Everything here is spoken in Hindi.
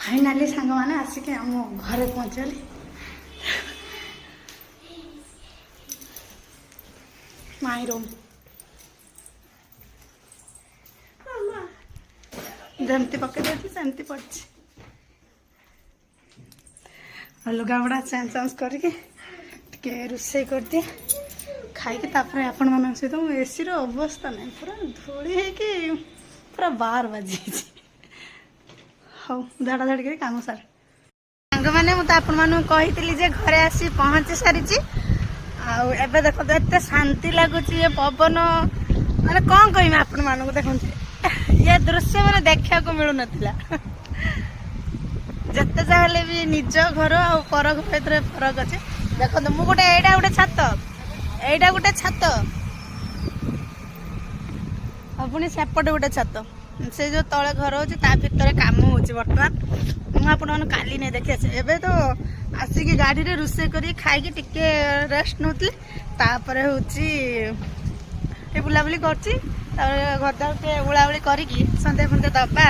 फाइनाली सांग मैंने आसिक आम घरे पहुँचली माई रूम जमती पकड़ सेमती पड़ी लुगा बुड़ा चेंज चेंज करके रोसे कर दिए खाई आपण मान सहित एसी अवस्था नहीं पूरा धूली है कि पूरा 12 बजे हाँ झाड़ा झाड़ी कर कम सार सांग मैंने मुझे आपण मानू कही घरे आसी पहुँची सारी आबे देखो एत शांति लगुच ये पवन माने कौन कह आपण मानक देखो ये दृश्य मैंने देखा मिलू ना जिते जाले भी निज घर आ पर घर भर फरक अच्छे देखो मु गोटे एटा गोटे छत पुणी सेपटे गोटे छत से जो तले घर हो भितर काम हो बर्तमान मुझे काली नहीं देखी आसे एबे तो आसिक गाड़ी रे रोसे करी खाई टिके रेस्ट नौली तापर बुलाबुली कर घर द्वार बुलाबुली करी संध्या फंध्या दबा